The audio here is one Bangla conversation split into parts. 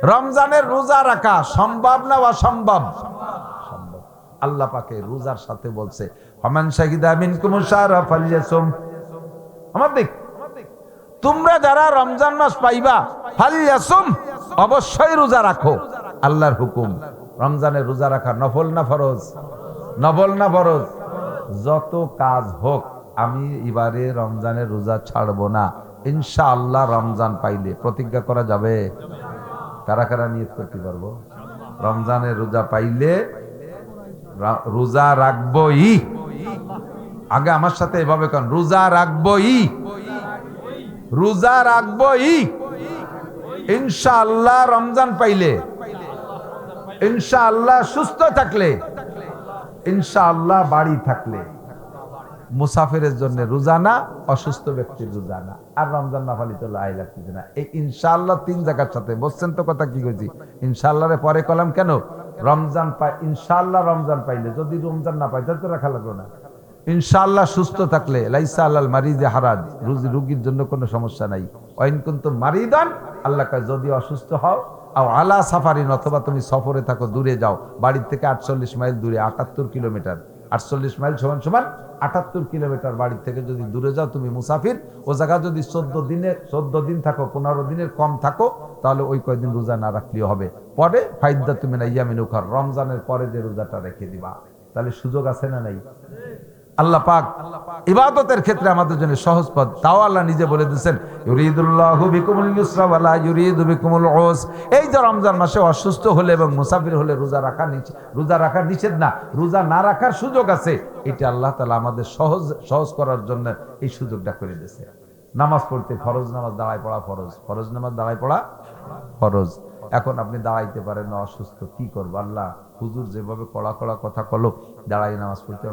রমজানের রোজা রাখা সম্ভব না অসম্ভব? সম্ভব। আল্লাহ পাকে রোজার সাথে বলছে ফামান শাহিদা মিনকুমুশ শাহরা ফালইয়াসুম। আমার দিক তোমরা যারা রমজান মাস পাইবা ফালইয়াসুম, অবশ্যই রোজা রাখো। আল্লাহর হুকুম। রমজানের রোজা রাখা নফল না ফরজ? নফল না ফরজ? যত কাজ হোক আমি এবারে রমজানের রোজা ছাড়বো না, ইনশাআল্লাহ রমজান পাইলে প্রতিজ্ঞা করা যাবে? কারা কারা নিয়ত করতে পারবো রমজানের রোজা পাইলে রোজা রাখবোই? আগে আমার সাথে এভাবে কোন, রোজা রাখবোই, রোজা রাখবোই ইনশাআল্লাহ রমজান পাইলে, ইনশাআল্লাহ সুস্থ থাকলে, ইনশাআল্লাহ বাড়ি থাকলে। মুসাফিরের জন্য রোজা না, অসুস্থ ব্যক্তির রোজা না। আর রমজান না পালি তো লাই লাগতেছে না। এই ইনশাআল্লাহ তিন জায়গার সাথে বলছেন তো, কথা কি কইছি? ইনশাআল্লাহরে পরে কলাম কেন? রমজান পাই, ইনশাআল্লাহ রমজান পাইলে, যদি রমজান না পাই তাহলে তো রাখা লাগলো না। ইনশাআল্লাহ সুস্থ থাকলে, লাইসা আলাল মারিদে হারাজ, রোগীর জন্য কোনো সমস্যা নাই। ওয়াইন কুনতুম মারিদান, আল্লাহ কয় যদি অসুস্থ হও, আও আলা সাফারিন, অথবা তুমি সফরে থাকো, দূরে যাও, বাড়ির থেকে 48 মাইল দূরে, 78 কিলোমিটার, 48 মাইল সমান সমান 78 কিলোমিটার বাড়ির থেকে যদি দূরে যাও, তুমি মুসাফির, ও জায়গা যদি 14 দিন থাকো, 15 দিনের কম থাকো, তাহলে ওই কয়দিন রোজা না রাখলেও হবে। পরে ফাইদা তুমি না ইয়ামিন উখার, রমজানের পরে যে রোজাটা রেখে দিবা। তাহলে সুযোগ আছে না নাই? আল্লাহ পাক ইবাদতের ক্ষেত্রে আমাদের জন্য সহজ পথ। তাও আল্লাহ নিজে বলে দিয়েছেন ইউরিদুল্লাহু বিকুমুল ইউসরা ওয়া লা ইউরিদু বিকুমুল উসর। এই যে রমজান মাসে অসুস্থ হলে এবং মুসাফির হলে রোজা রাখা নিষেধ না, রোজা না রাখার সুযোগ আছে। এটা আল্লাহ তাআলা আমাদের সহজ করার জন্য এই সুযোগটা করে দিয়েছে। নামাজ পড়তে ফরজ নামাজ দাঁড়ায় পড়া ফরজ, ফরজ নামাজ দাঁড়ায় পড়া ফরজ। এখন আপনি দাঁড়াইতে পারেন না, অসুস্থ, কি করবো? আল্লাহ হুজুর যেভাবে কড়া কড়া কথা কলো, দাঁড়াই নামাজ পড়তে,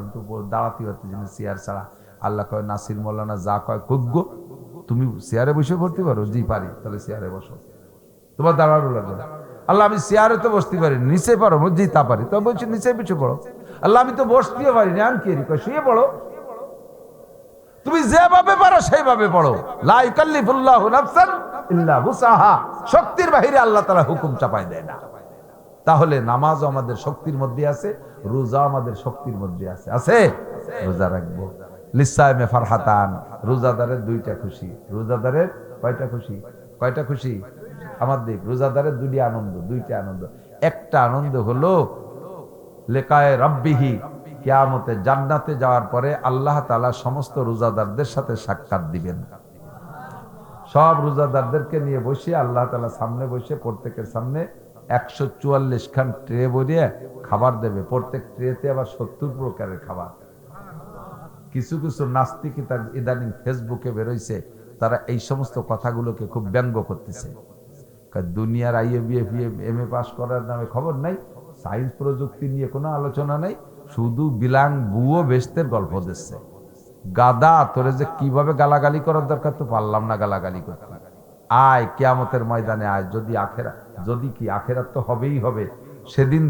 দাঁড়াতে পারতেছি না চেয়ার ছাড়া। আল্লাহ কয় নাসির মোল্লানা যা কয় খুব, তুমি চেয়ারে বসে পড়তে পারো? জি পারি। তাহলে চেয়ারে বসো, তোমার দাঁড়ানো লাগবে। আল্লাহ আমি চেয়ারে তো বসতে পারি, নিচে পারো? জি তা পারি। তো বলছি নিচে পিছু পড়ো। আল্লাহ আমি তো বসতেও পারি না, আমি কি কয় শুয়ে পড়ো। তুমি যেভাবে পারো সেইভাবে পড়ো। লা ইউকাল্লিফুল্লাহু নাফসান ইল্লা উসাহা। শক্তির বাহিরে আল্লাহ তাআলা হুকুম চাপাই দেয় না। তাহলে নামাজ আমাদের শক্তির মধ্যে আছে, রোজা আমাদের শক্তির মধ্যে আছে। আছে? রোজা রাখবো। লিসাইমে ফারহাতান, রোজাদারের দুইটা খুশি। রোজাদারের কয়টা খুশি? কয়টা খুশি? আমার দিক রোজাদারের দুইটা আনন্দ। একটা আনন্দ হলো লিকায়ে রাব্বিহি, কিয়ামতে জান্নাতে যাওয়ার পরে আল্লাহ তাআলা সমস্ত রোজাদারদের সাথে সাক্ষাৎ দিবেন। সব রোজাদারদেরকে নিয়ে বসে আল্লাহ তাআলা সামনে বসে, প্রত্যেকের সামনে 144 খান ট্রে ভরিয়ে খাবার দেবে। প্রত্যেক ট্রেতে আবার 70 প্রকারের খাবার। কিছু কিছু নাস্তিক ইদানিং ফেসবুকে বেরোইছে, তারা এই সমস্ত কথাগুলোকে খুব ব্যঙ্গ করতেছে। দুনিয়ার IABF MA পাস করার নামে খবর নাই, সায়েন্স প্রযুক্তি নিয়ে কোনো আলোচনা নাই, শুধু বিলাং বুয়ো বেস্তের গল্প দিচ্ছে। গাদা, তোরে যে কিভাবে গালাগালি করার দরকার তো পারলাম না গালাগালি করতে। আয় কিয়ামতের ময়দানে আয়, যদি কি আখেরাত তো হবেই হবে। সেদিন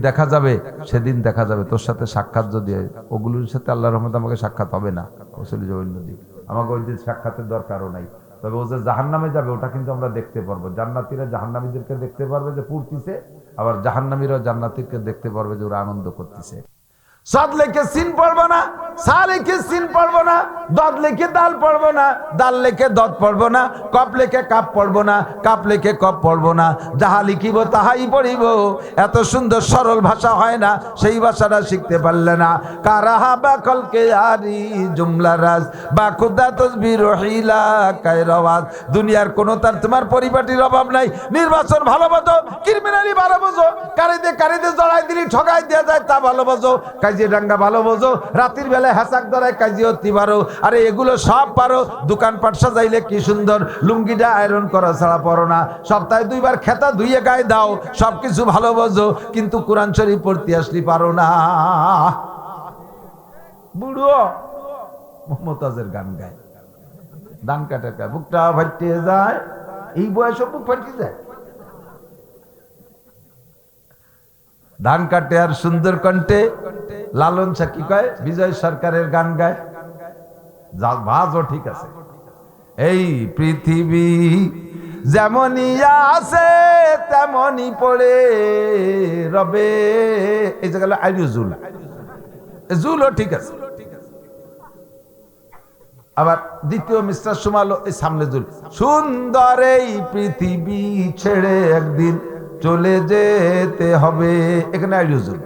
দেখা যাবে তোর সাথে সাক্ষাৎ, যদি ওগুলোর সাথে আল্লাহর রহমতে আমাকে সাক্ষাৎ হবে না, চলে যাবে অন্যদিকে, আমাকে ওই দিন সাক্ষাতের দরকারও নাই। তবে ও যে জাহান্নামে যাবে ওটা কিন্তু আমরা দেখতে পারবো। জান্নাতীরা জাহান্নামীদেরকে দেখতে পারবে যে পুড়তিছে, আবার জাহান্নামীরা জান্নাতীকে দেখতে পারবে যে ওরা আনন্দ করতেছে। সাদ লেখে সিন পড়বো না, সা লেখে সিন পড়বো না, দদ লেখে দাল পড়বো না, দাল লেখে দদ পড়বো না, কপ লেখে কাপ পড়বো না, কাপ লেখে কপ পড়বো না, যাহা লিখিব তাহাই পড়িব। এত সুন্দর সরল ভাষা হয় না, সেই ভাষাটা শিখতে পারলে না। কারাহা বা কলকে আরি জুমলা রাজ বা খুদা তসবির রহিলা কায়রাওয়াজ। দুনিয়ার কোনো তার তোমার পরিপাটির অভাব নাই। নির্বাচন ভালো বোঝো, ক্রিমিনালি ভালো বোঝো, কারিতে জড়াই দিলি ঠগাই দেওয়া যায় তা ভালো বোঝো, কাজিয়ে ডাঙ্গা ভালো বোঝো, রাতের বেলায় হাসাক ধরায় কাজিয়ে হতে পারো। আরে এগুলো সব পারো। দোকানপাট সাজাইলে কি সুন্দর, লুঙ্গিটা আয়রন করা ছাড়া পড়ো না, সপ্তাহে 2 বার খেতা ধুইয়ে গায়ে দাও, সবকিছু ভালো বোঝো, কিন্তু কোরআন শরীফ পড়তে আসলি পারো না। বুড়ো মমতাজের গান গায়, ধান কাটা গায়, বুকটা ফাটিয়ে যায়, এই বয়সে বুক ফাটিয়ে যায়। ধান কাটে আর সুন্দর কণ্ঠে লালন সাকি কয়, বিজয় সরকারের গান গায়, ভাজও ঠিক আছে। এই পৃথিবী যেমনই আছে তেমনই পানি পড়ে রবে, এই জায়গা আইজুল, জুলও ঠিক আছে। আবার দ্বিতীয় মিশ্রা সুমালো এই সামনে জুল, সুন্দর এই পৃথিবী ছেড়ে একদিন চলে যেতে হবে, এখানে আইজুল।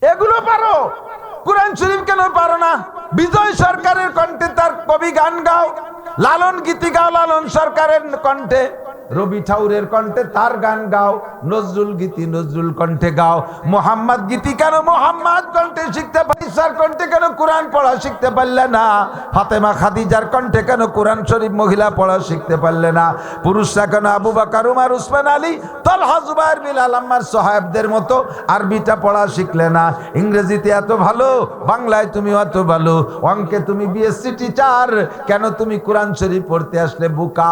এগুলো পারো, কুরআন শরীফ কেন পারো না? বিজয় সরকারের কণ্ঠে তার কবি গান গাও, লালন গীতি গাও লালন সরকারের কণ্ঠে, রবি ঠাকুরের কণ্ঠে তার গান গাও, নজরুল গীতি নজরুল কণ্ঠে গাও, মোহাম্মদ গীতি কেন মোহাম্মদ কণ্ঠে শিখতে পারি, স্যার কণ্ঠে কেন কোরআন পড়া শিখতে পারলে না? ফাতেমা খাদিজার কণ্ঠে কেন কোরআন শরীফ মহিলা পড়া শিখতে পারলে না? পুরুষরা কেন আবু বকর উমর উসমান আলী তালহা জুবায়ের বিলাল আম্মার সাহাবদের মতো আরবিটা পড়া শিখলে না? ইংরেজিতে এত ভালো, বাংলায় তুমি এত ভালো, অঙ্কে তুমি বিএসসি টিচার, কেন তুমি কোরআন শরীফ পড়তে আসলে বোকা?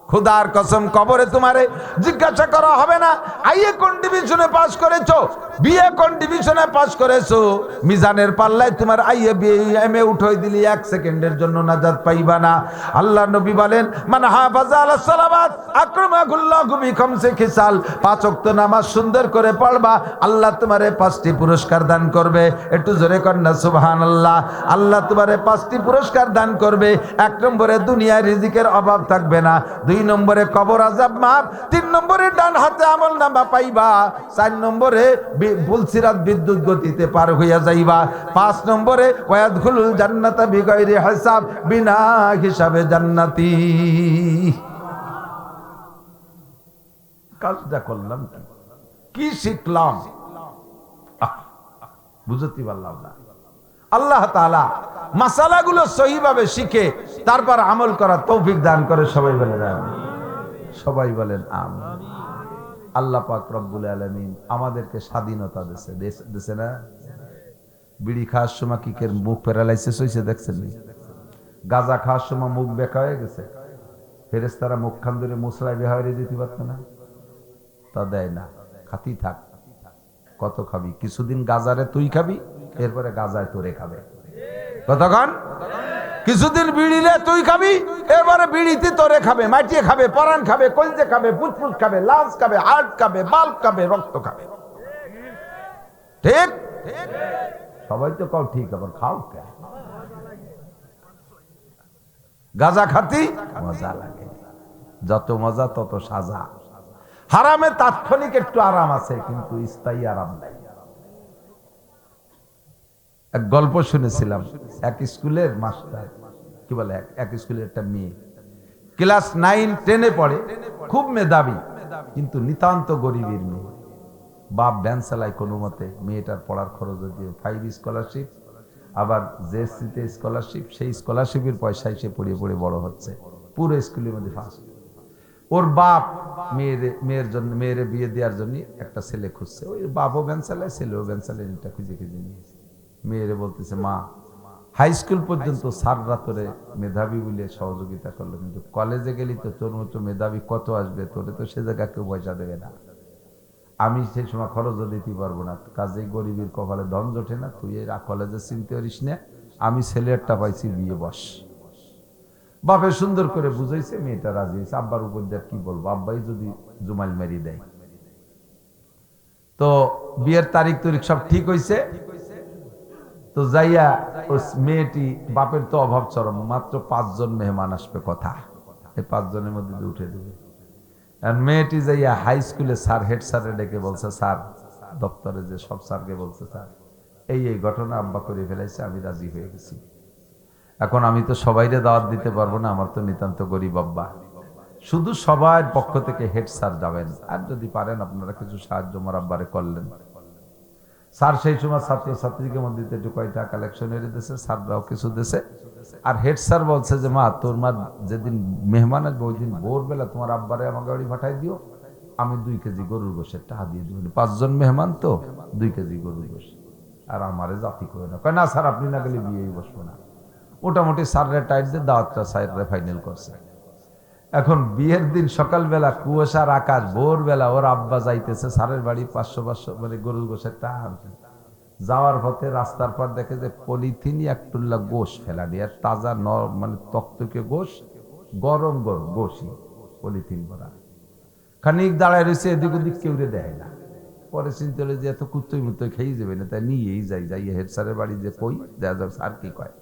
খুদার কসম কবরে তোমারে জিজ্ঞাসা করা হবে না আইএ কোন ডিভিশনে পাস করেছো, বিএ কোন ডিভিশনে পাস করেছো, মিজানের পাল্লায় তোমার আইএ বিএ এমএ উঠাই দিলি 1 সেকেন্ডের জন্য নাজাত পাইবা না। আল্লাহ নবী বলেন, মান হাফাজা আলাস সালাওয়াত আকরামাহুল্লাহু বিখামসি খিসাল, 5 ওয়াক্ত নামাজ সুন্দর করে পড়বা, আল্লাহ তোমারে 5টি পুরস্কার দান করবে। একটু জোরে কর না সুবহানাল্লাহ। আল্লাহ তোমারে 5টি পুরস্কার দান করবে। 1 নম্বরে দুনিয়ায় রিজিকের অভাব থাকবে না, 2 নম্বরে কবর আযাব মাফ, 3 নম্বরে ডান হাতে আমলনামা পাইবা, 4 নম্বরে বুলসিরাত বিদ্যুৎ গতিতে পার হইয়া যাইবা, 5 নম্বরে ওয়াদখুলুল জান্নাতা বিগাইরি হিসাব, বিনা হিসাবে জান্নাতি। কাজটা করলাম কি শিখলাম বুঝতে পারলাম না। আল্লাহ তাআলা মাসালাগুলো সহিভাবে শিখে তারপর আমল করার তৌফিক দান করে। সবাই বলেন আমিন, সবাই বলেন আমিন। আল্লাহ পাক রব্বুল আলামিন আমাদেরকে স্বাধীনতা দিয়েছে না? বিড়ি খাওয়ার সময় কি মুখ প্যারালাইসিস হয়েছে দেখছেন? গাঁজা খাওয়ার সময় মুখ বেঁকা হয়ে গেছে, ফেরেশতারা মুখখান ধরে মুসরাই বেহারে দিতে পারত না, তা দেয় না। খাতি থাক, কত খাবি? কিছুদিন গাজারে তুই খাবি, এরপরে গাজায় তোরে খাবে। কতক্ষণ? কিছুদিন বিড়িলে তুই খাবি, এরপরে বিড়িতে তোরে খাবে, মাটিয়ে খাবে, পরান খাবে, কলজে খাবে, ফুটফুট খাবে, লাশ খাবে, হার্ট খাবে, বাল্ব খাবে, রক্ত খাবে। ঠিক? সবাই তো কাও ঠিক, আবার খাও কে? গাজা খাতি মজা লাগে, যত মজা তত সাজা। হারামে তাৎক্ষণিক একটু আরাম আছে, কিন্তু স্থায়ী আরাম নাই। এক গল্প শুনেছিলাম, এক স্কুলের মাস্টার, কি বলে, এক স্কুলের একটা মেয়ে ক্লাস 9-10-এ পড়ে, খুব মেধাবী, কিন্তু নিতান্ত গরিবের মেয়ে। বাপ ভ্যান চালায় কোনো মতে, মেয়েটার পড়ার খরচ দিয়ে 5 স্কলারশিপ, আবার জেএসসিতে স্কলারশিপ, সেই স্কলারশিপের পয়সায় সে পড়ে পড়ে বড় হচ্ছে, পুরো স্কুলের মধ্যে ফার্স্ট। ওর বাপ মেয়ের বিয়ে দেওয়ার জন্য একটা ছেলে খুঁজছে, ওই বাপও ভ্যান চালায়, ছেলেও ভ্যান চালায়, এটা খুঁজে খুঁজে নিয়েছে। মেয়েরে বলতেছে, মা হাই স্কুল পর্যন্ত স্যাররা তোরে মেধাবী বলে সহযোগিতা করলো, কিন্তু কলেজে গেলি তো তোর মতো মেধাবী কত আসবে, তোরে তো সে জায়গায় কেউ পয়সা দেবে না, আমি সেই সময় খরচও দিতে পারবো না, কাজেই গরিবের কপালে ধন জোটে না, তুই এর কলেজে চিনতে পারিস না, আমি ছেলেরটা পাইছি, বিয়ে বস। বাপে সুন্দর করে বুঝাইছে, মেয়েটা রাজি হয়েছে। আব্বার উপর দিয়ে কি বলবো, আব্বাই যদি জুমাইল মারিয়ে দেয়। তো বিয়ের তারিখ সব ঠিক হয়েছে। তো যাইয়া ওই মেয়েটি, বাপের তো অভাব চরম, মাত্র 5 জন মেহমান আসবে কথা, এই 5 জনের মধ্যে উঠে দেবে। আর মেয়েটি যাইয়া হাই স্কুলে স্যার, হেড স্যারে ডেকে বলছে, স্যার, দপ্তরে যে সব স্যারকে বলছে, স্যার এই ঘটনা আব্বা করে ফেলাইছে, আমি রাজি হয়ে গেছি, এখন আমি তো সবাইরে দাওয়াত দিতে পারবো না, আমার তো নিতান্ত গরিব আব্বা, শুধু সবার পক্ষ থেকে হেড স্যার যাবেন, আর যদি পারেন আপনারা কিছু সাহায্য আমার আব্বারে করলেন। স্যার সেই সময় ছাত্রছাত্রীকে মধ্যে একটু কয়টা কালেকশন এনে দিয়েছে, স্যাররাও কিছু দিয়েছে। আর হেড স্যার বলছে যে, মা তোর মা যেদিন মেহমান আসবে ওই দিন ভোরবেলা তোমার আব্বারে আমার গাড়ি পাঠাই দিও, আমি 2 কেজি গরুর গোশের টাকা দিয়ে দিব, 5 জন মেহমান তো 2 কেজি গরুর গোশ, আর আমারে জাতি করে না। কয় না স্যার, আপনি না গেলে বিয়েই বসবো না। মোটামুটি স্যারের টাইট দিয়ে দাওয়াতটা স্যাররা ফাইনাল করছে। এখন বিয়ের দিন সকালবেলা কুয়াশার আকাশ, ভোরবেলা ওর আব্বা যাইতেছে স্যারের বাড়ি, 500 মানে গরুর গোশের টাকা আনছে। যাওয়ার পথে রাস্তার পর দেখে যে পলিথিনই একটুল্লা গোশ ফেলানি, আর তাজা মানে তক্তকে গোশ, গরম গরম গোশই পলিথিন ভরা। খানিক দাঁড়ায় রয়েছে, এদিক ওদিক কেউ দেয় না। পরে চিন্তা হলো যে এত কুত্তই মুত্তই খেয়ে যাবে না, তাই নিয়েই যাই হেড স্যারের বাড়ি যে কই দেখা যাক স্যার কি কয়।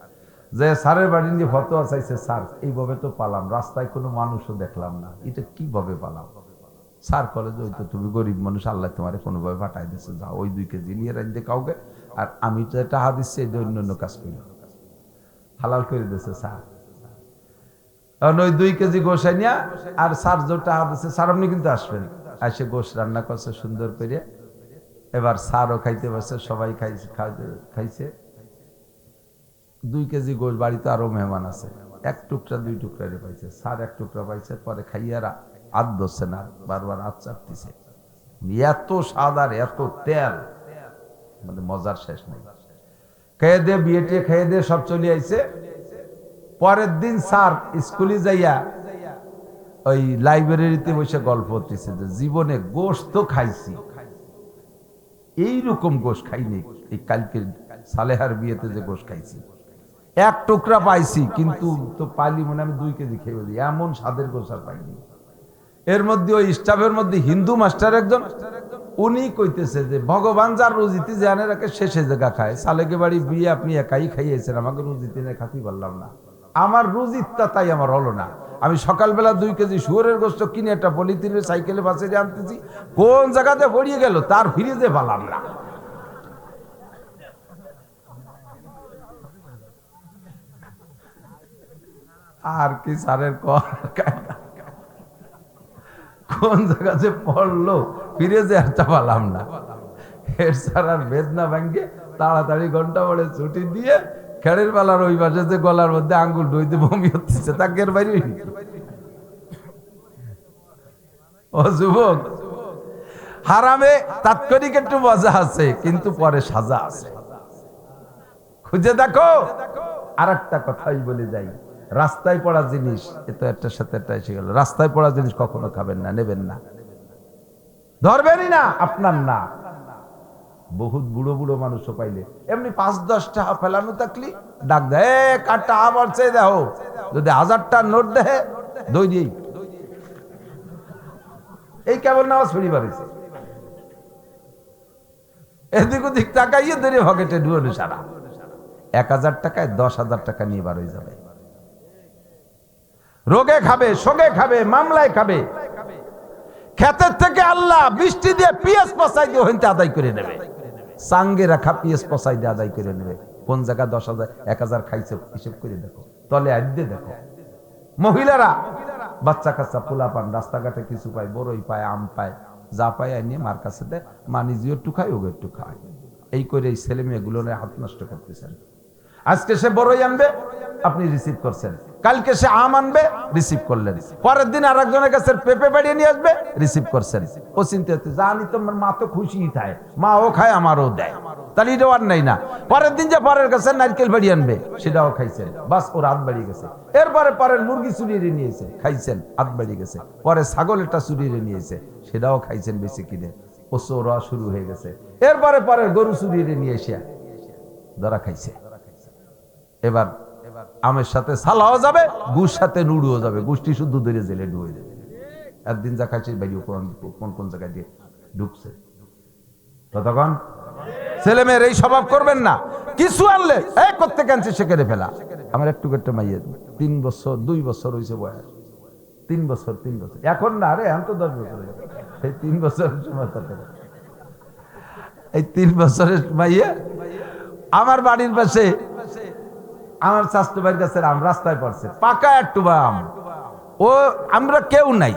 যে স্যারের বাড়ি নিয়ে ফতোয়া চাইছে, স্যার এইভাবে তো পালাম, রাস্তায় কোনো মানুষও দেখলাম না, এটা কিভাবে পালাম? স্যার কলেজ ওই তো তুমি গরিব মানুষ, আল্লাহ তোমার কোনোভাবে পাঠাই দিচ্ছে, যাও ওই 2 কেজি নিয়ে রাখতে কাউকে, আর আমি তো টাকা দিচ্ছি এই অন্য কাজ করি, হালাল করে দিচ্ছে স্যার। কারণ ওই 2 কেজি গোসাই নিয়ে, আর স্যার যে টাকা দিচ্ছে, স্যার আপনি কিন্তু আসবেন, এসে গোশ রান্না করছে সুন্দর করে। এবার স্যারও খাইতে পারছে, সবাই খাইছে। 2 কেজি গোশ, বাড়িতে আরো মেহমান আছে, 1 টুকরা 2 টুকরা পাইছে, স্যার 1 টুকরা পাইছে। পরে খাইয়ারা হাত ধরছে না, বারবার হাত চাপতেছে, এত স্বাদ আর এত তেল, মানে মজার শেষ নেই। খেয়ে দিয়ে বিয়েটে খেয়ে দিয়ে সব চলে আইছে। পরের দিন স্যার স্কুলে যাইয়া ওই লাইব্রেরিতে বসে গল্প করতেছে যে জীবনে গোশ তো খাইছি, এইরকম গোশ খাইনি, এই কালকে সালেহার বিয়েতে যে গোশ খাইছি, 1 টুকরা পাইছি, কিন্তু তো পাইলি মনে আমি 2 কেজি খেয়ে দিই, এমন স্বাদের গোশ আর পাইনি। এর মধ্যে ওই স্টাফের মধ্যে হিন্দু মাস্টার একজন, উনি কইতেছে যে ভগবান যার রুজিতে জানে রাখে শেষে জায়গা খায়, সালেকে বাড়ি বিয়ে আপনি একাই খাইয়েছেন, আমাকে রুজিতে নিয়ে খাতি পারলাম না, আমার রুজিতটা তাই আমার হলো না। আমি সকালবেলা 2 কেজি শুয়োরের গোশত কিনে একটা পলিথিনের সাইকেলে বাসে আনতেছি, কোন জায়গাতে পড়িয়ে গেল তার ফিরিজে পালাম না। আর কি স্যারের কোন জায়গাতে পড়লো ফিরে যে একটা পালাম না। এর স্যার আর বেদনা ভাঙ্গে তাড়াতাড়ি ঘন্টা পরে ছুটি দিয়ে খেড়ের পালার ওই পাশে যে গলার মধ্যে আঙ্গুল ডইতে বমি হচ্ছে, তাকে এর বাইরে ও যুবক, হারামে তাৎক্ষণিক একটু মজা আছে, কিন্তু পরে সাজা আছে, খুঁজে দেখো। আর একটা কথাই বলে যাই, রাস্তায় পড়া জিনিস, এতো একটার সাথে একটা এসে গেল, রাস্তায় পড়া জিনিস কখনো খাবেন না, নেবেন না, ধরবেনই না, আপনার না। বহুত বুড়ো বুড়ো মানুষও পাইলে এমনি 5-10 টাকা ফেলানো থাকলি ডাক দেয়, কার টাকা পড়ছে দেখো, যদি 1000টার নোট দেয় দই দিই, এই কেবল নামাজ পড়ি পারিছে, এদিক ওদিক টাকাইয়ে ধরে পকেটে ঢুয়ানো সারা। 1000 টাকায় 10,000 টাকা নিয়ে বার হয়ে যাবে। রোগে খাবে, শোকে খাবে, মামলায় খাবে, ক্ষেতের থেকে আল্লাহ বৃষ্টি দিয়ে পিএস পচাই দিয়ে হইতে আদায় করে নেবে, সাঙ্গে রাখা পিএস পচাই দিয়ে আদায় করে নেবে। কোন জায়গা 10,000 1000 খাইছে হিসেব করে দেখো, তলে আড্ডে দেখো। মহিলারা বাচ্চা কাচ্চা পোলা পান রাস্তাঘাটে কিছু পায়, বড়ই পায়, আম পায়, যা পায় নিয়ে মার কাছে দেয়, মা নিজেও একটু খায়, ওকে একটু খায়, এই করে এই ছেলে মেয়েগুলো হাত নষ্ট করতেছেন। আজকে সে বড়ই আনবে, আপনি রিসিভ করছেন, কালকে সে আম আনবে, রিসিভ করলেন, পরের দিন আর একজনের কাছে পেঁপে বাড়িয়ে নিয়ে আসবে, রিসিভ করছেন। ও চিন্তা হচ্ছে জানি তোমার মা তো খুশি খায়, মা ও খায় আমারও দেয়, তাহলে এটাও আর নাই না। পরের দিন যে পরের কাছে নারকেল বাড়ি আনবে, সেটাও খাইছেন, বাস ওর হাত বাড়িয়ে গেছে। এরপরে পরের মুরগি চুরিয়ে নিয়েছে, খাইছেন, হাত বাড়িয়ে গেছে। পরে ছাগলটা চুরিয়ে নিয়েছে, সেটাও খাইছেন বেশি কিনে, ও চোরা শুরু হয়ে গেছে। এরপরে পরের গরু চুরিয়ে নিয়ে এসে ধরা খাইছে। এবার আমের সাথে সালাও যাবে, গুড় সাথে নুড়ুও যাবে, গুষ্টি শুদ্ধ ধরে জেলে ডুবে যাবে। একদিন যা খাইছে বাইরে কোন কোন জায়গায় দিয়ে ঢুকছে। ততক্ষণ ছেলে মেয়ের এই স্বভাব করবেন না, কিছু আনলে এই করতে কানছে সে কেড়ে ফেলা। আমার একটু একটা মাইয়ে 3 বছর 2 বছর হয়েছে বয়স, 3 বছর এখন না, আরে এখন তো 10 বছর, এই 3 বছরের সময় করতে, এই 3 বছরের মাইয়ে আমার বাড়ির পাশে আমার চাচতো ভাইয়ের কাছে আম রাস্তায় পড়ছে, পাকা একটু আম, ও আমরা কেউ নাই,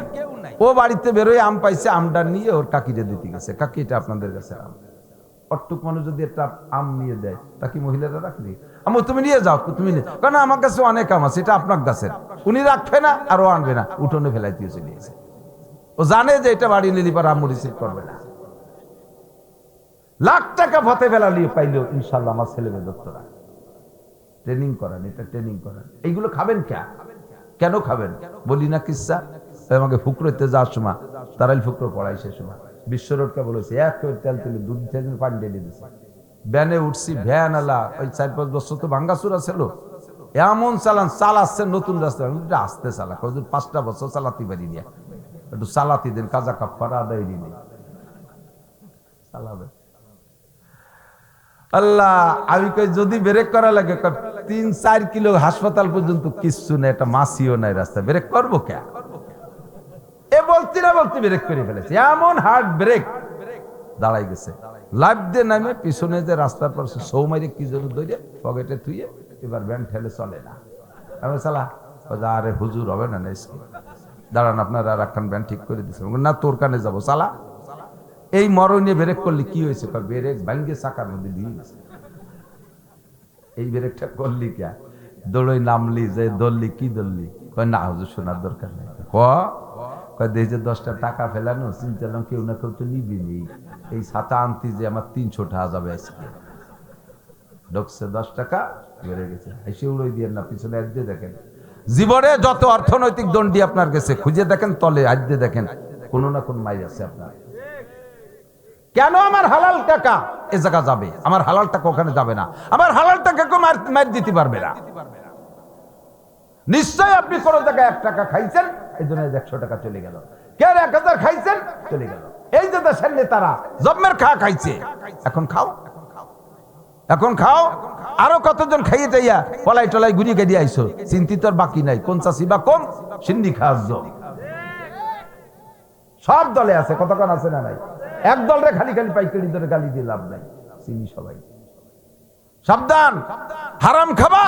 ও বাড়িতে বেরোয় আম পাইছে, আমটা নিয়ে ওর কাকিরে দিতে গেছে, কাকি এটা আপনাদের কাছে আম। অটুক মানুষ যদি একটা আম নিয়ে দেয়, তা কি মহিলারা রাখলি? আমার তুমি নিয়ে যাও, তুমি নিয়ে, কারণ আমার কাছে অনেক আম আছে, এটা আপনার গাছের, উনি রাখবে না আর ও আনবে না, উঠোনে ফেলাই দিয়ে চলে গেছে। ও জানে যে এটা বাড়ি নিলি পর আম্মু রিসিভ করবে না। লাখ টাকা ফতে ফেলা নিয়ে পাইলেও ইনশাল্লাহ আমার ছেলে মেয়ে দত্তরা ট্রেনিং করেন, এটা ট্রেনিং করেন। এইগুলো খাবেন কেন খাবেন বলি না কিসা। আমাকে ফুকরোতে যাওয়ার সময় তারাই ফুকরো পড়াই, সে সময় বিশ্বরোডকে বলেছে 1 তেল তুলে 2 পানি ঢেলে দিচ্ছে, ভ্যানে উঠছি, ভ্যান আলা ওই 4-5 বছর তো ভাঙ্গাচুরা ছিল, এমন চালাচ্ছে নতুন রাস্তা, আস্তে চালা, 5টা বছর চালাতে পারি না, একটু চালাতে দেন, কাজা কাপড় আদায় দিন চালাবে। আল্লাহ, আমি কই যদি ব্রেক করা লাগে 3-4 কিলো হাসপাতাল পর্যন্ত কিচ্ছু নেই, একটা মাছিও নাই রাস্তা, ব্রেক করবো কে? এ বলতে না বলতে ব্রেক করে ফেলেছে, এমন হার্ড ব্রেক, দাঁড়াই গেছে। লাইফ দিয়ে নামে পিছনে যে রাস্তার পাশে সৌমারি কি জন্য ধরে পকেটে থুয়ে এবার ভ্যান ঠেলে চলে না। আমি চালা, আরে হুজুর হবে না, দাঁড়ান আপনারা আর একখান ভ্যান ঠিক করে দিচ্ছে না, তোর কানে যাবো, চালা। এই মরণে ব্রেক করলে কি হয়েছে? ব্রেক ভাঙ্গে চাকার মধ্যে দিয়ে গেছে। এই ব্রেকটা করলি কে? দৌড়ই নামলি, যে দৌড়লি, কি দৌড়লি? কয় না হুজুর, শোনার দরকার নেই। কয় যে 10টা টাকা ফেলানো চিন্তালাম, কেউ না কেউ তো নিবি নি, এই ছাতা আনতি যে আমার 300 টাকা যাবে আজকে। ঢুকছে 10 টাকা, বেড়ে গেছে, এসে উড়োই দিয়ে না, পিছনে আজকে দেখেন জীবনে যত অর্থনৈতিক দণ্ডি আপনার কাছে খুঁজে দেখেন, তলে আজকে দেখেন কোনো না কোন মাই আছে আপনার। কেন আমার হালাল টাকা এ জায়গা যাবে, আমার হালাল টাকা ওখানে যাবে না, আমার হালাল টাকা কেউ মার দিতে পারবে না। নিশ্চয় আপনি কোন জায়গায় 1 টাকা খাইছেন, এই জন্য 100 টাকা চলে গেল, কে 1000 খাইছেন চলে গেল। এই যে দেশের নেতারা জন্মের খাইছে, এখন খাও, এখন খাও। আরো কতজন খাইয়ে যাইয়া পলাই টলাই ঘুরিয়ে গেড়িয়ে আইসো, চিন্তিত বাকি নাই, কোন চাষি বা কম সিন্ধি খাওয়ার। সব দলে আছে, কতক্ষণ আছে না নাই? এক দলরে খালি খালি পাইকারি ধরে গালি দিয়ে লাভ নাই, চিনি সবাই। সাবধান, হারাম খাবা,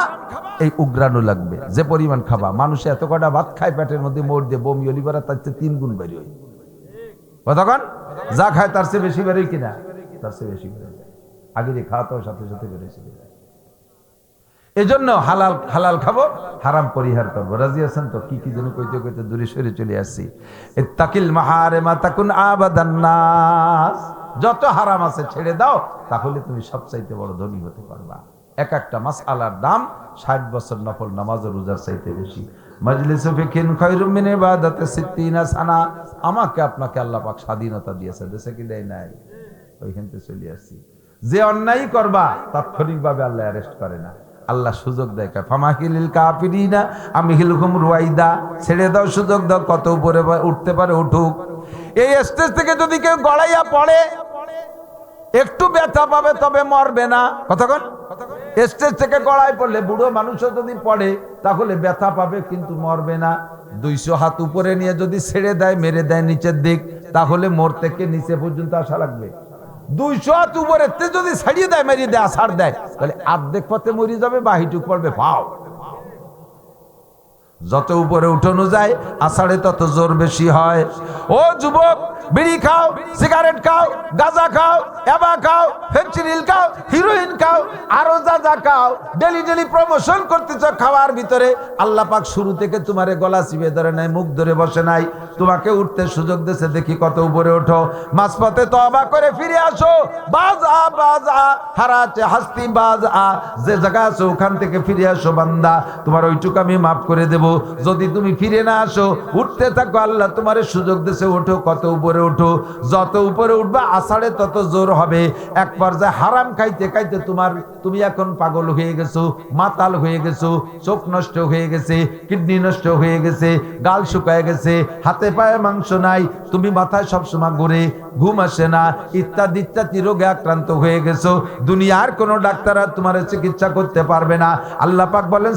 এই উগ্রানো লাগবে। যে পরিমাণ খাবা, মানুষে এত কটা ভাত খায় পেটের মধ্যে মোড় দিয়ে বমি অলিভারা তার চেয়ে 3 গুণ বেরিয়ে হয়। কতক্ষণ যা খায় তার চেয়ে বেশি বেরোয় কিনা, তার চেয়ে বেশি বেরোয় যায়। আগে দিয়ে খাওয়া তো সাথে সাথে বেরোয় চলে যায়। এজন্য হালাল হালাল খাবো, হারাম পরিহার করবো। রাজি আছেন তো? কি কি যেন কইতে কইতে দূরে সরে চলে আসছি। ইত্তাকিল মাহারিমা তাকুন আবাদান নাস। যত হারাম আছে ছেড়ে দাও, তাহলে তুমি সবচাইতে বড় ধনী হতে পারবা। এক একটা মাসআলার দাম 60 বছর নফল নামাজ ও রোজার চাইতে বেশি। মাজলিসু ফিকিন খায়রুম মিন ইবাদাতি 60 সানা। আমাকে আপনাকে আল্লাহ পাক স্বাধীনতা দিয়েছে, দেশে কি দেয় নাই? ওইখান থেকে চলে আসছি। যে অন্যায় করবা তাৎক্ষণিকভাবে আল্লাহ অ্যারেস্ট করে না, আল্লাহ সুযোগ দেয়। ফামাহিলিল কাফিরিনা আমহিলহুম রুয়াইদা। ছেড়ে দাও, সুযোগ দাও, কত উপরে উঠতে পারে উঠুক। এই স্টেজ থেকে যদি কেউ গড়াইয়া পড়ে, একটু ব্যথা পাবে, তবে মরবে না। কতক্ষণ স্টেজ থেকে গড়াই পড়লে, বুড়ো মানুষও যদি পড়ে তাহলে ব্যথা পাবে, কিন্তু মরবে না। 200 হাত উপরে নিয়ে যদি ছেড়ে দেয়, মেরে দেয় নিচের দিক, তাহলে মোর থেকে নিচে পর্যন্ত আসা লাগবে। 200 হাত উপরে যদি ছাড়িয়ে দেয়, মেরিয়ে দেয়, আছাড় দেয়, তাহলে অর্ধেক পথে মরে যাবে, বাহিটুক পড়বে পাও। যত উপরে উঠানো যায় আষাঢ়ে তত জোর বেশি হয়। ও যুবক, বিড়ি খাও, সিগারেট খাও, গাঁজা খাও, এবা খাও, ফেন্সিডিল খাও, হিরোইন খাও, আরো যা যা খাও, ডেলি ডেলি প্রমোশন করতেছ খাওয়ার ভিতরে। আল্লাহ পাক শুরু থেকে তোমারে গলা চিপে ধরে নাই, মুখ ধরে বসে নাই, তোমাকে উঠতে সুযোগ দিয়েছে। দেখি কত উপরে ওঠো। মাঝপথে তওবা করে ফিরে আসো। বাজা বাজা হারাতে হাস্তি বাজা, যে জায়গা আছো ওখান থেকে ফিরে আসো বান্দা, তোমার ওইটুকু আমি মাফ করে দেব। যদি তুমি ফিরে না আসো, উঠতে থাকো, আল্লাহ তোমার সুযোগ দিয়েছে, ওঠো, কত উপরে ওঠো। যত উপরে উঠবা আষাঢ়ে তত জোর হবে। এক পর্যায়ে হারাম খাইতে খাইতে তুমি এখন পাগল হয়ে গেছো, মাতাল হয়ে গেছো, চোখ নষ্ট হয়ে গেছে, কিডনি নষ্ট হয়ে গেছে, গাল শুকায় গেছে, হাতে পায়ে মাংস নাই, তুমি মাথায় সবসময় ঘুরে, ঘুম আসে না, ইত্যাদি ইত্যাদি রোগে আক্রান্ত হয়ে গেছো। দুনিয়ার কোনো ডাক্তার আর তোমার চিকিৎসা করতে পারবে না। আল্লাহ পাক বলেন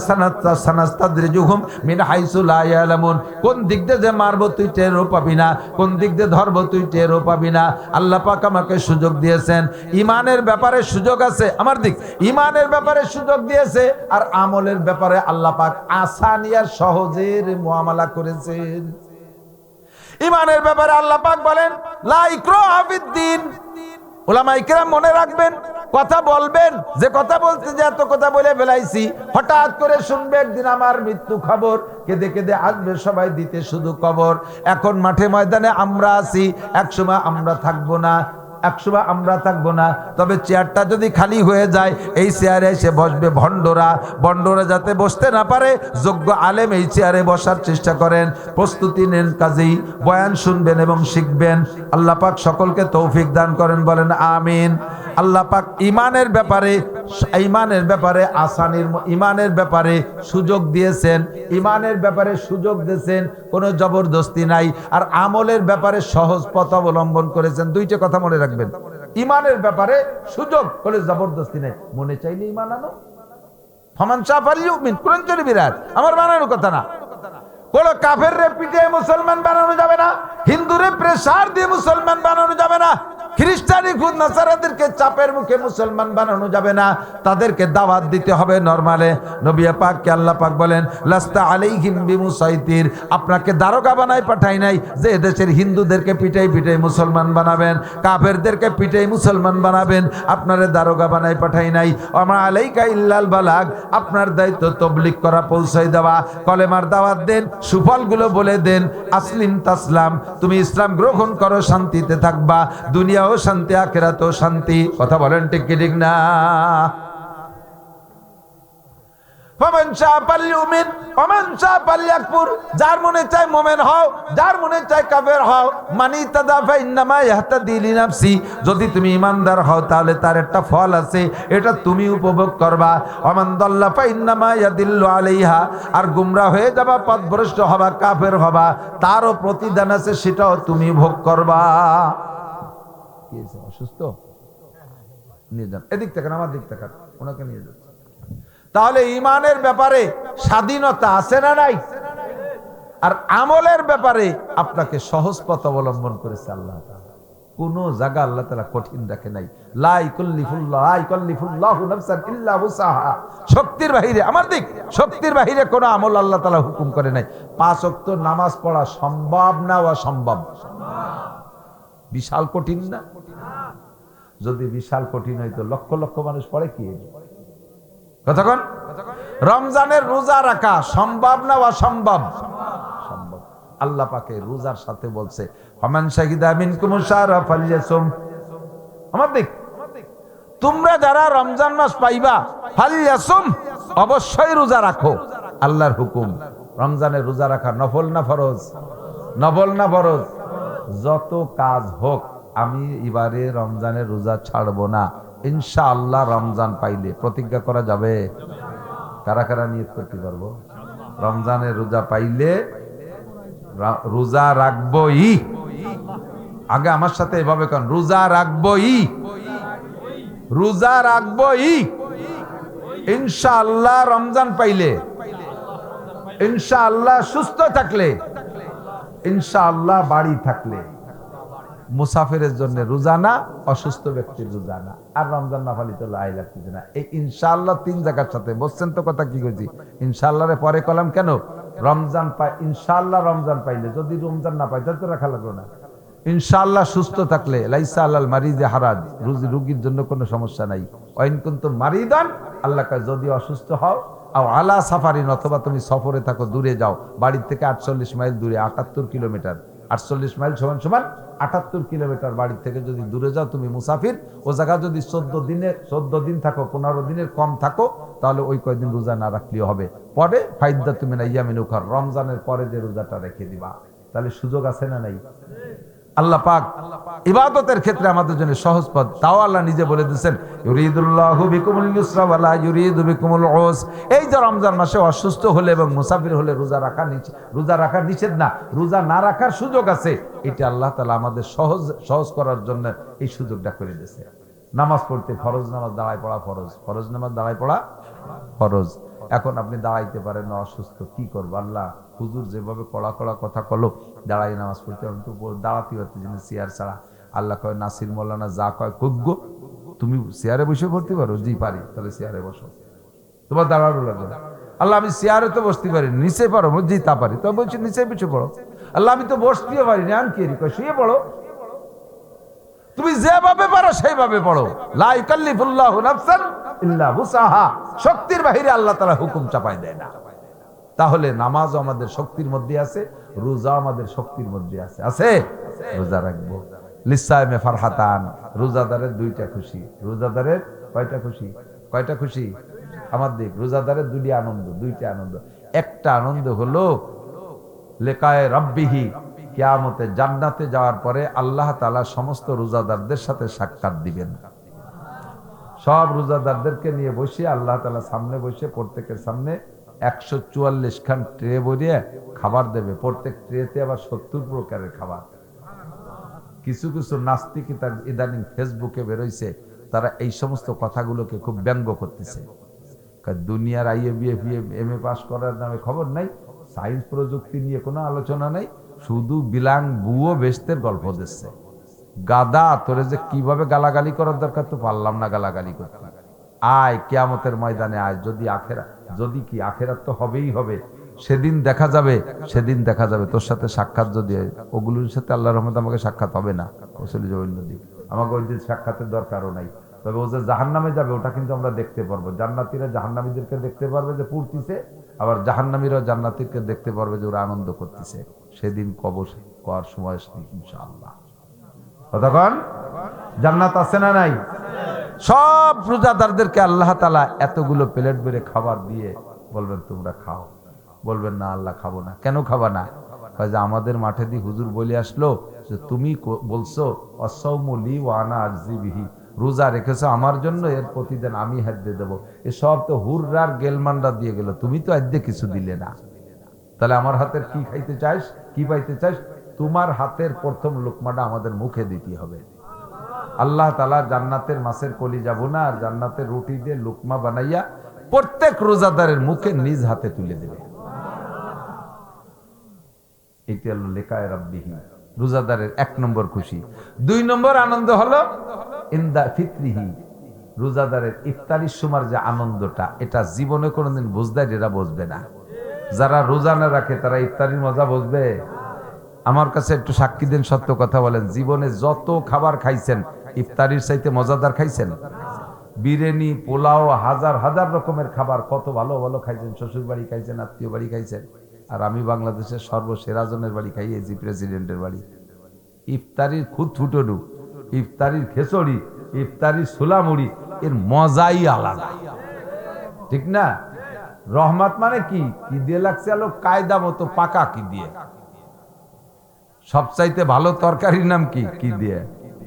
সানাস্তাদরিজুহুম মিন হাইসু লা ইয়ালামুন। কোন দিক দিয়ে যে মারবো তুই টেরও পাবি না, কোন দিক দিয়ে ধরবো তুই টেরও পাবি না। আল্লাহ পাক আমাকে সুযোগ দিয়েছেন, ইমানের ব্যাপারে সুযোগ আছে আমার দিক, ইমানের ব্যাপারে সুযোগ দিয়েছে, আর আমলের ব্যাপারে আল্লাহ পাক আসানিয়ার সহজের মুআমালা করেছেন। ইমানের ব্যাপারে আল্লাহ পাক বলেন লা ইকরাহা ফিদ্দিন। উলামায়ে কেরাম মনে রাখবেন, কথা বলবেন, যে কথা বলতে যে এত কথা বলে ফেলাইছি, হঠাৎ করে শুনবে একদিন আমার মৃত্যু খবর, কেঁদে কেঁদে আসবে সবাই দিতে শুধু কবর। এখন মাঠে ময়দানে আমরা আছি, একসময় আমরা থাকবো না, একসময় আমরা থাকবো না। তবে চেয়ারটা যদি খালি হয়ে যায়, এই চেয়ারে এসে বসবে ভণ্ডরা। ভণ্ডরা যাতে বসতে না পারে, যোগ্য আলেম এই চেয়ারে বসার চেষ্টা করেন, প্রস্তুতি নেন, কাজেই বয়ান শুনবেন এবং শিখবেন। আল্লাহ পাক সকলকে তৌফিক দান করেন, বলেন আমিন। আল্লাহ পাক ইমানের ব্যাপারে আসানির ইমানের ব্যাপারে সুযোগ দিয়েছেন, ইমানের ব্যাপারে সুযোগ দিয়েছেন, কোনো জবরদস্তি নাই। আর আমলের ব্যাপারে সহজ পথ অবলম্বন করেছেন। দুইটা কথা মনে রাখবেন, ইমানের ব্যাপারে সুযোগ, করে জবরদস্তি নাই। মনে চাইলে ইমান আনো, ফামান শাআ ফালইউমিন, কোরআন শরীফের আয়াত, আমার বানানো কথা না। কোন কাফেররে পিটিয়ে মুসলমান বানানো যাবে না, হিন্দুরে প্রেসার দিয়ে মুসলমান বানানো যাবে না, খ্রিস্টানি খুদ নাসারাদেরকে চাপের মুখে মুসলমান বানানো যাবে না, তাদেরকে দাওয়াত দিতে হবে নরমালে। নবী পাককে আল্লাহ পাক বলেন লাস্তা আলাইহিম বিমুসাইতির, আপনাকে দারোগা বানাই পাঠাই নাই যে দেশের হিন্দুদেরকে পিটাই পিটাই মুসলমান বানাবেন, কাফেরদেরকে পিটাই মুসলমান বানাবেন, আপনারে দারোগা বানাই পাঠাই নাই। আমা আলাইকা ইল্লাল বালাগ, আপনার দায়িত্ব তাবলীগ করা, পৌঁছাই দেওয়া, কলেমার দাওয়াত দেন, সুফলগুলো বলে দেন। আসলিম তাসলাম, তুমি ইসলাম গ্রহণ করো, শান্তিতে থাকবা, দুনিয়া ও শান্তি, আখিরাতেও শান্তি। কথা বলেন ঠিক কি ঠিক না? ফামান শাআ ফালইউমিন ওয়ামান শাআ ফালইয়াকফুর, যার মনে চায় মুমিন হও, যার মনে চায় কাফের হও। মানি তাদা ফা ইন্নামা ইয়াহতাদি লিনাফসি, যদি তুমি ঈমানদার হও তাহলে তার একটা ফল আছে, এটা তুমি উপভোগ করবা। ওয়ামান দাল্লা ফা ইন্নামা ইয়াদিল্লু আলাইহা, আর গুমরা হয়ে যাবা, পথভ্রষ্ট হবা, কাফের হবা, তারও প্রতিদান আছে, সেটাও তুমি ভোগ করবা। অসুস্থ নিয়ে যান, এদিক থেকে আমার দিক থেকে ওনাকে নিয়ে যান। তাহলে ইমানের ব্যাপারে স্বাধীনতা আছে না নাই? আর আমলের ব্যাপারে আপনাকে সহজ পথ অবলম্বন করেছে আল্লাহ তাআলা। কোন জায়গা আল্লাহ তাআলা কঠিন রাখে নাই। লা ইকাল্লিফুল্লাহু নাফসান ইল্লা উসাহা, শক্তির বাহিরে, আমার দিক, শক্তির বাহিরে কোন আমল আল্লাহ তাআলা হুকুম করে নাই। 5 ওয়াক্ত নামাজ পড়া সম্ভব না অসম্ভব? বিশাল কঠিন না? যদি বিশাল কঠিন হইতো লক্ষ লক্ষ মানুষ পড়ে কি? কতক্ষণ? রমজানের রোজা রাখা সম্ভব না অসম্ভব? সম্ভব। আল্লাহ পাকে রোজার সাথে বলছে ফামান শাহিদা মিনকুমুশ শাহরা ফালইয়াসুম, আমার দিক, তোমরা যারা রমজান মাস পাইবা ফালইয়াসুম, অবশ্যই রোজা রাখো। আল্লাহর হুকুম। রমজানের রোজা রাখা নফল না ফরজ? নফল না ফরজ? যত কাজ হোক, আমি এবারে রমজানের রোজা ছাড়বো না, ইনশাআল্লাহ রমজান পাইলে প্রতিজ্ঞা করা যাবে? কারা কারা নিয়ত করতে পারবো? রমজানের রোজা পাইলে রোজা রাখবোই। আগে আমার সাথে এভাবে কোন, রোজা রাখবোই, রোজা রাখবোই ইনশাআল্লাহ রমজান পাইলে, ইনশাআল্লাহ সুস্থ থাকলে, ইনশাআল্লাহ বাড়ি থাকলে। মুসাফিরের জন্য রোজা না, অসুস্থ ব্যক্তির রোজা না। আর রমজান না পালিতে লাই লাগতেছে না। এই ইনশাআল্লাহ 3 জায়গার সাথে বলছেন তো, কথা কি কইছি? ইনশাআল্লাহরে পরে কলাম কেন? রমজান পাই, ইনশাআল্লাহ রমজান পাইলে, যদি রমজান না পাই তাহলে তো রাখা লাগলো না। ইনশাআল্লাহ সুস্থ থাকলে, লাইসা আলাল মারিদে হারাজ, রোগীর জন্য কোনো সমস্যা নাই। ওয়াইন কুনতুম মারিদান, আল্লাহ কয় যদি অসুস্থ হও, আও আলা সাফারিন, অথবা তুমি সফরে থাকো, দূরে যাও, বাড়ির থেকে 48 মাইল দূরে, 78 কিলোমিটার, 48 মাইল সমান সমান 78 কিলোমিটার বাড়ি থেকে যদি দূরে যাও, তুমি মুসাফির, ও জায়গা যদি 14 দিন থাকো, 15 দিনের কম থাকো, তাহলে ওই কয়দিন রোজা না রাখলেও হবে। পরে ফাইদা তুমি না ইয়ামিন উখার, রমজানের পরে যে রোজাটা রেখে দিবা। তাহলে সুযোগ আছে না নাই? আল্লাহ পাক ইবাদতের ক্ষেত্রে আমাদের জন্য সহজ পথ, তাও আল্লাহ নিজে বলে দিয়েছেন ইউরিদুল্লাহু বিকুমুল ইউসরা ওয়া লা ইউরিদু বিকুমুল উসর। এই যে রমজান মাসে অসুস্থ হলে এবং মুসাফির হলে রোজা রাখা নিষেধ না, রোজা না রাখার সুযোগ আছে। এটা আল্লাহ তাআলা আমাদের সহজ করার জন্য এই সুযোগটা করে দিয়েছে। নামাজ পড়তে, ফরজ নামাজ দাঁড়ায় পড়া ফরজ, ফরজ নামাজ দাঁড়ায় পড়া ফরজ। এখন আপনি দাঁড়াইতে পারেন না, অসুস্থ, কি করবো? আল্লাহ হুজুর যেভাবে কড়া কড়া কথা কলো, দাঁড়াই নামাজ পড়তে, আমি তো দাঁড়াতে পারতেছি না চেয়ার ছাড়া। আল্লাহ কয় নাসির মোল্লানা যা কয় কুগ্গো, তুমি চেয়ারে বসে পড়তে পারো? জি পারি। তাহলে চেয়ারে বসো, তোমার দাঁড়ানো লাগবে। আল্লাহ আমি চেয়ারে তো বসতে পারি, নিচে পারো? জি তা পারি। তো বলছি নিচে বসে পড়ো। আল্লাহ আমি তো বসতেও পারি না, আমি কি কয় শুয়ে পড়ো। তুমি যেভাবে পারো সেইভাবে পড়ো। লা ইকাল্লিফুল্লাহু নাফসান ইল্লা উসাহা, শক্তির বাহিরে আল্লাহ তাআলা হুকুম চাপায় দেয় না। তাহলে নামাজও আমাদের শক্তির মধ্যে আছে, রোজা আমাদের শক্তির মধ্যে আছে। আছে? রোজা রাখবো। লিসাইমে ফারহাতান, রোজাদারের 2টা খুশি। রোজাদারের কয়টা খুশি? কয়টা খুশি? আমার দিক, রোজাদারের 2টি আনন্দ, 2টা আনন্দ। একটা আনন্দ হলো লিকায়ে রাব্বিহি, কিয়ামতে জান্নাতে যাওয়ার পরে আল্লাহ তাআলা সমস্ত রোজাদারদের সাথে সাক্ষাৎ দিবেন। সব রোজাদারদেরকে নিয়ে বসে আল্লাহ তাআলা সামনে বসে প্রত্যেকের সামনে 144 খান ট্রে ভরিয়ে খাবার দেবে। প্রত্যেক ট্রেতে আবার 70 প্রকারের খাবার। কিছু কিছু নাস্তিক ইদানিং ফেসবুকে বেরোইছে, তারা এই সমস্ত কথাগুলোকে খুব ব্যঙ্গ করতেছে। দুনিয়ার IABF MA পাস করার নামে খবর নাই, সায়েন্স প্রযুক্তি নিয়ে কোনো আলোচনা নাই, শুধু বিলাং বুয়ো বেস্তের গল্প দিচ্ছে। গাদা, তোরে যে কিভাবে গালাগালি করার দরকার তো পারলাম না গালাগালি করতে। আয় কিয়ামতের ময়দানে আয়, যদি কি আখেরাত তো হবেই হবে। সেদিন দেখা যাবে তোর সাথে সাক্ষাৎ যদি ওগুলোর সাথে আল্লাহর রহমতে আমাকে সাক্ষাৎ হবে না, আমাকে ওই দিন সাক্ষাতের দরকারও নাই। তবে ও যে জাহান্নামে যাবে ওটা কিন্তু আমরা দেখতে পারবো। জান্নাতীরা জাহান্নামীদেরকে দেখতে পারবে যে পুড়তিছে, আবার জাহান্নামীরা জান্নাতীকে দেখতে পারবে যে ওরা আনন্দ করতেছে। সেদিন কবর করার সময় ইনশাআল্লাহ। কতক্ষণ জান্নাত আছে না নাই? সব রোজাদারদেরকে আল্লাহ তাআলা এতগুলো প্লেট বেড়ে খাবার দিয়ে বলবেন তোমরা খাও। বলবেন না আল্লাহ খাবো না। কেন খাবা না? যে আমাদের মাঠে দিয়ে হুজুর বলে আসলো যে তুমি বলছো অসাউমু লি ওয়া আনা আরজি বিহি, রোজা রেখেছো আমার জন্য, এর প্রতিদিন আমি হাদ্দে দেবো। এসব তো হুররার গেলমানরা দিয়ে গেল, তুমি তো আদ্যে কিছু দিলে না। তাহলে আমার হাতের কি খাইতে চাস, কি পাইতে চাস? তোমার হাতের প্রথম লোকমাটা আমাদের মুখে দিতে হবে। আল্লাহ তাআলা জান্নাতের মাছের কলিজা বোনা আর জান্নাতের রুটি দিয়ে লুকমা বানাইয়া প্রত্যেক রোজাদারের মুখে নিজ হাতে তুলে দেবে। এটি হলো লিকায়ে রাব্বিহি, রোজাদারের 1 নম্বর খুশি। 2 নম্বর আনন্দ হলো ইনদা ফিতরিহি, রোজাদারের ইফতারির সময় যে আনন্দটা, এটা জীবনে কোনোদিন বুঝদার এরা বুঝবে না। যারা রোজা না রাখে তারা ইফতারির মজা বুঝবে? আমার কাছে একটু সাক্ষী দেন, সত্য কথা বলেন, জীবনে যত খাবার খাইছেন ইফতারির চাইতে মজাদার খাইছেন? বিরিয়ানি, পোলাও, হাজার হাজার রকমের খাবার কত ভালো ভালো খাইছেন। শ্বশুর বাড়ি খাইছেন, আত্মীয় বাড়ি খাইছেন। আর আমি বাংলাদেশের সর্বসেরা জনের বাড়ি খাইয়েছি, প্রেসিডেন্টের বাড়ি। ইফতারির খুদ ফুটনু, ইফতারির খেচড়ি, ইফতারির সোলামুড়ি, এর মজাই আলাদা, ঠিক না? রহমত মানে কি কি দিয়ে লাগছে আলো কায়দা মতো পাকা কি দিয়ে। সবচাইতে ভালো তরকারির নাম কি কি দিয়ে?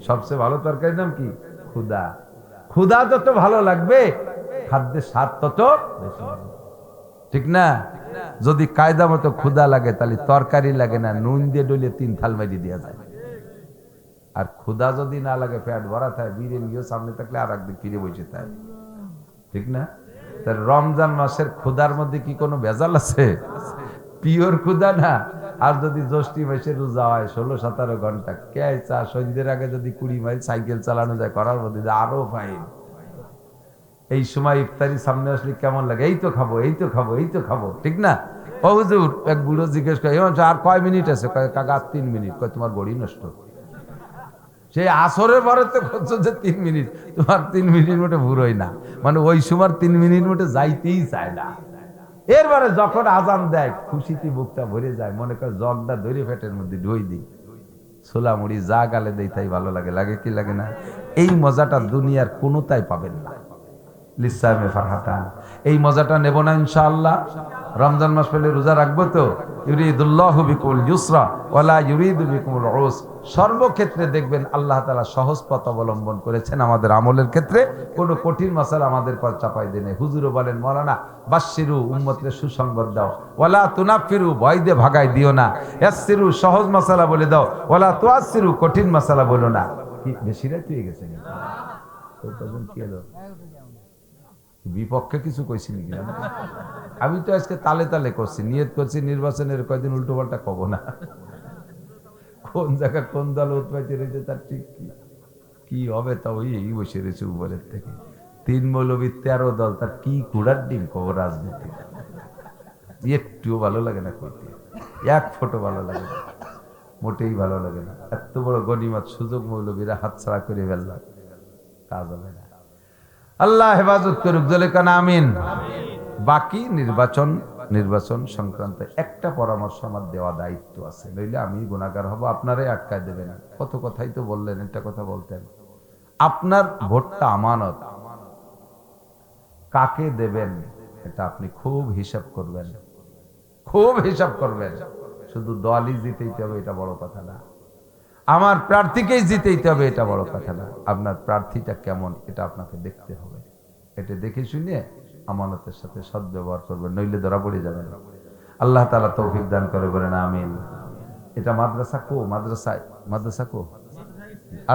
সবচেয়ে ভালো তরকারির নাম কি? ক্ষুধা। ক্ষুধা যত ভালো লাগবে খাদ্যের স্বাদ তত বেশি, ঠিক না? যদি কায়দা মতো ক্ষুধা লাগে তাহলে তরকারি লাগে না, নুন দিয়ে ডলে 3 থাল মেরি দেওয়া যায়। আর ক্ষুধা যদি না লাগে, পেট ভরা থাকে, বিরিয়ানিও সামনে থাকলে আর একদিন ফিরে বসে থাকে, ঠিক না? তার রমজান মাসের ক্ষুধার মধ্যে কি কোনো ভেজাল আছে? পিওর ক্ষুধা না। আর যদি জ্যৈষ্ঠী মাসে রোজা হয় 16-17 ঘন্টা, কে চা সন্ধ্যের আগে যদি 20 মাইল সাইকেল চালানো যায়, করার মধ্যে আরো ফাইন। এই সময় ইফতারি সামনে আসলে কেমন লাগে? এই তো খাবো, এই তো খাবো, এই তো খাবো, ঠিক না? ও হুজুর, এক বুড়ো জিজ্ঞেস করে আর কয় মিনিট আছে? কাকা 3 মিনিট। কয় তোমার গড়ি নষ্ট। সেই আসরের পরে তো করছো যে 3 মিনিট, তোমার 3 মিনিট মোটে ভুরোই না, মানে ওই সময় 3 মিনিট মোটে যাইতেই চায় না। এরপরে যখন আজান দেয় খুশিতে বুকটা ভরে যায়, মনে করে জগটা ধরে পেটের মধ্যে ঢুই দিই, ছোলা মুড়ি যা গালে দেই তাই ভালো লাগে। লাগে কি লাগে না? এই মজাটা দুনিয়ার কোনোটাই পাবেন না। লিসামে ফারহাতান, এই মজাটা নেব না ইনশাআল্লাহ? রমজান মাস পেলে রোজা রাখবো তো? ইউরিদুল্লাহু বিকুল ইউসরা ওয়ালা ইউরিদু বিকুল উসর। সর্বক্ষেত্রে দেখবেন আল্লাহ তাআলা সহজ পথ অবলম্বন করেছেন আমাদের আমলের ক্ষেত্রে। কোনো কঠিন মাসালা আমাদের পর চাপাই দেনে। হুজুরও বলেন, মাওলানা বাশশিরু, উম্মতকে সুসংবাদ দাও, ওয়ালা তুনাফিরু, ভয় দিয়ে ভাগাই দিও না, ইয়াসসিরু, সহজ মাসালা বলে দাও, ওয়ালা তুআসসিরু, কঠিন মাসালা বলো না। কি বেশি রাত হয়ে গেছে? কি হলো? বিপক্ষে কিছু কইছি নাকি? আমি তো আজকে তালে তালে করছি, নিয়ত করছি নির্বাচনের কয়েকদিন উল্টো পাল্টা কব না। কোন জায়গা কোন দল উৎপাইতে রয়েছে তার ঠিক কি হবে তা ওই বসে রয়েছে উপরের থেকে। 3 মৌলবী 13 দল, তার কি কুড়ার ডিম কব রাজনীতি। একটুও ভালো লাগে না কইতে, 1 ফোঁটা ভালো লাগে না, মোটেই ভালো লাগে না। এত বড় গনিমত সুযোগ মৌলবীরা হাতছাড়া করে ফেললাম, কাজ হবে না। আল্লাহ হেফাজত করুক, জোরে কান আমিন। বাকি নির্বাচন সংক্রান্ত একটা পরামর্শ আমার দেওয়া দায়িত্ব আছে, নইলে আমি গুনাহগার হব, আপনারাই আটকায় দেবেন। কত কথাই তো বললেন, একটা কথা বলতেন, আপনার ভোটটা আমানত, কাকে দেবেন এটা আপনি খুব হিসাব করবেন, খুব হিসাব করবেন। শুধু দলই জিতেইতে হবে এটা বড় কথা না। আমার প্রার্থীকেই জিতেইতে হবে এটা বড় কথা না, আপনার প্রার্থীটা কেমন এটা আপনাকে দেখতে হবে। এটা দেখে শুনে আমানতের সাথে সদ্ব্যবহার করবেন, নইলে ধরা পড়ে যাবেন। আল্লাহ তাআলা তৌফিক দান করে, বলেন আমিন। এটা মাদ্রাসা কো, মাদ্রাসা কো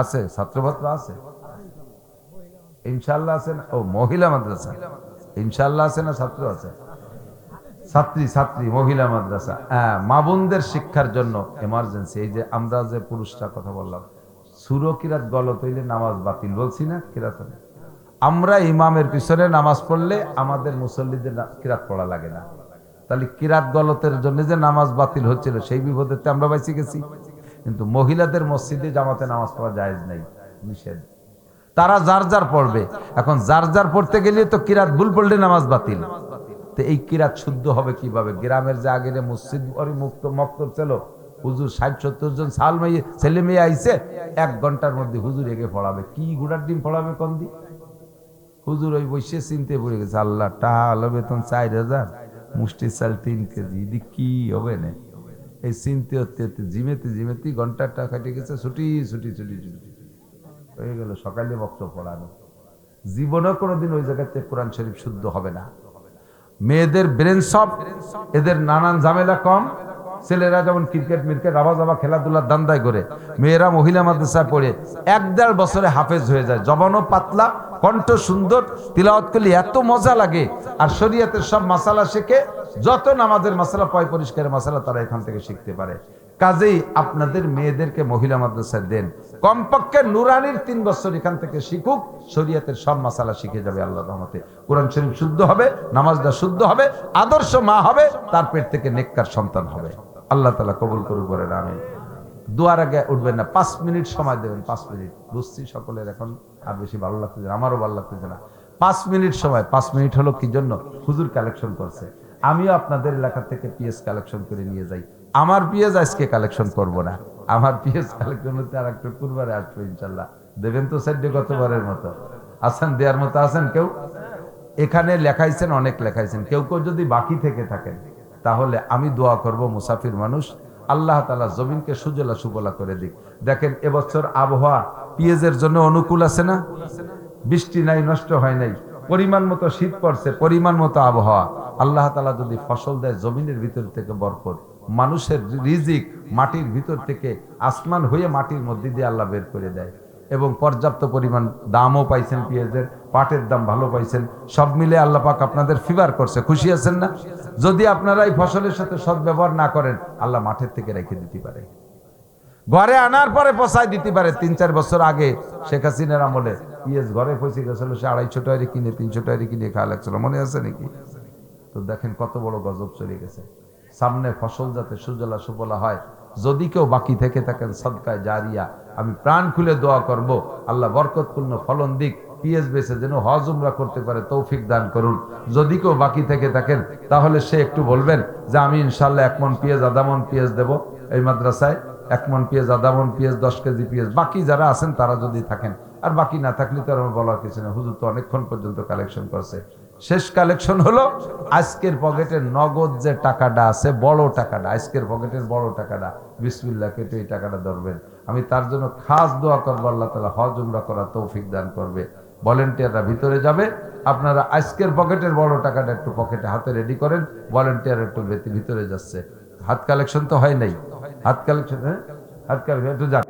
আছে, ছাত্রছাত্র আছে ইনশাআল্লাহ, আছে না? ও মহিলা মাদ্রাসা ইনশাআল্লাহ আছে না? ছাত্র আছে, ছাত্রী মহিলা মাদ্রাসা। হ্যাঁ, মা বোনদের শিক্ষার জন্য এমার্জেন্সি। এই যে আমরা যে পুরুষরা কথা বললাম, সূরা কিরাত গলত হইলে নামাজ বাতিল, বলছি না? কিরাত আমরা ইমামের পিছনে নামাজ পড়লে আমাদের মুসল্লিদের কিরাত পড়া লাগে না, তাহলে কিরাত গলতের জন্য যে নামাজ বাতিল হচ্ছিল সেই বিপদেতে আমরা বেঁচে গেছি। কিন্তু মহিলাদের মসজিদে জামাতে নামাজ পড়া জায়েজ নাই, নিষেধ। তারা যার যার পড়বে। এখন যার যার পড়তে গেলে তো কিরাত ভুল পড়লে নামাজ বাতিল। তো এই কিরাত শুদ্ধ হবে কিভাবে? গ্রামের যে আগে মসজিদ মুক্ত মক্তব ছিল, হুজুর 60-70 জন সাল মেয়ে ছেলে মেয়ে আইছে, 1 ঘন্টার মধ্যে হুজুর এগে পড়াবে। কি গুড়ার ডিম পড়াবে কোন দি? হুজুর ওই বসে চিনতে পড়ে গেছে, আল্লাহ টাকা হলো বেতন 4000, মুষ্টির চাল 3 কেজি, এদি কি হবে না? এই চিনতে হতে হতে জিমেতে ঘন্টাটা কাটে গেছে, ছুটি হয়ে গেল। সকালে বক্তব্য পড়ানো, জীবনেও কোনোদিন ওই জায়গাতে কোরআন শরীফ শুদ্ধ হবে না। মেয়েদের ব্রেন সব, এদের নানান ঝামেলা কম। ছেলেরা যেমন ক্রিকেট মিরকেট আবা খেলাধুলার দান্দায় করে, মেয়েরা মহিলা মাদ্রাসায় পড়ে 1-1.5 বছরে হাফেজ হয়ে যায়। জবানও পাতলা, কণ্ঠ সুন্দর, তিলাওয়াত করলে এত মজা লাগে। আর শরীয়তের সব মাসালা শেখে, যত নামাজের মাসালা, পয় পরিষ্কারের মাসালা তারা এখান থেকে শিখতে পারে। কাজেই আপনাদের মেয়েদেরকে মহিলা মাদ্রাসায় দেন, কমপক্ষে নুরানির 3 বছর এখান থেকে শিখুক, শরীয়তের সব মাসালা শিখে যাবে আল্লাহর রহমতে। কোরআন শরীফ শুদ্ধ হবে, নামাজটা শুদ্ধ হবে, আদর্শ মা হবে, তার পেট থেকে নেককার সন্তান হবে। আল্লাহ তাআলা কবুল করুক, বলেন আমিন। দুয়ার আগে উঠবেন না, 5 মিনিট সময় দেবেন। 5 মিনিট, বুঝছি সকলের এখন আর বেশি ভালো লাগতেছে না, আমারও ভালো লাগতেছে না। 5 মিনিট সময়। 5 মিনিট হলো কি জন্য? হুজুর কালেকশন করছে, আমিও আপনাদের এলাকা থেকে পিএস কালেকশন করে নিয়ে যাই। আমার পিএস আজকে কালেকশন করব না, আমার পিএস কালেকশন হতে আর একটু কুরবারে আসবে ইনশাল্লাহ। দেবেন তো সাইডে গতবারের মতো? আছেন, দেওয়ার মতো আছেন কেউ? এখানে লেখাইছেন, অনেক লেখাইছেন। কেউ যদি বাকি থেকে থাকেন তাহলে আমি দোয়া করব, মুসাফির মানুষ, আল্লাহ তাআলা জমিনকে সুজলা সুফলা করে দিক। দেখেন এবছর আবহাওয়া পিএজের জন্য অনুকূল আছে না? বৃষ্টি নাই, নষ্ট হয় নাই, পরিমাণ মতো শীত পড়ছে, পরিমাণ মতো আবহাওয়া। আল্লাহ তাআলা যদি ফসল দেয় জমিনের ভিতর থেকে বরকত, মানুষের রিজিক মাটির ভিতর থেকে আসমান হয়ে মাটির মধ্যে দিয়ে আল্লাহ বের করে দেয়, এবং পর্যাপ্ত পরিমাণ দামও পাইছেন পেঁয়াজের, পাটের দাম ভালো পাইছেন, সব মিলে আল্লাহ পাক আপনাদের ফিভার করছে। খুশি আছেন না? যদি আপনারা এই ফসলের সাথে সদ্ব্যবহার না করেন, আল্লাহ মাঠের থেকে রেখে দিতে পারে, ঘরে আনার পরে পচাই দিতে পারে। 3-4 বছর আগে শেখ হাসিনার আমলে পেঁয়াজ ঘরে পৌঁছে গেছিল, সে 250 টাকা কিনে 300 টাকা কিনে খাওয়া লাগছিল, মনে আছে নাকি? তো দেখেন কত বড় গজব চলে গেছে। সামনে ফসল যাতে সুজলা সুফলা হয়, যদি কেউ বাকি থেকে থাকেন সদকায়ে জারিয়া, আমি প্রাণ খুলে দোয়া করব, আল্লাহ বরকতপূর্ণ ফলন দিক, পিএস বেচে যেন হজ উমরা করতে পারে তৌফিক দান করুন। যদি কেউ বাকি থেকে থাকেন তাহলে সে একটু বলবেন যে আমি ইনশাল্লাহ 1 মণ পেঁয়াজ, 1/2 মণ পেঁয়াজ দেব এই মাদ্রাসায়, 1 মণ পেঁয়াজ, 1/2 মণ পেঁয়াজ, 10 কেজি পেঁয়াজ। বাকি যারা আছেন তারা যদি থাকেন, আর বাকি না থাকলে তো আর আমার বলার কিছু না, হুজুর তো অনেকক্ষণ পর্যন্ত কালেকশন করছে। শেষ কালেকশন হলো আজকের পকেটের নগদ যে টাকাটা আছে, বড় টাকাটা, আজকের পকেটের বড় টাকাটা, বিসমিল্লাহ কেটে এই টাকাটা ধরবেন। আমি তার জন্য খাস দোয়া করবো, আল্লাহ তাআলা হজ উমরা করার তৌফিক দান করবে। ভলেন্টিয়াররা ভিতরে যাবে, আপনারা আজকের পকেটের বড় টাকাটা একটু পকেটে হাতে রেডি করেন। ভলেন্টিয়ার একটু ভিতরে যাচ্ছে, হাত কালেকশন তো হয় নাই, হাত কালেকশন, হ্যাঁ হাত কালেকশন একটু যাক।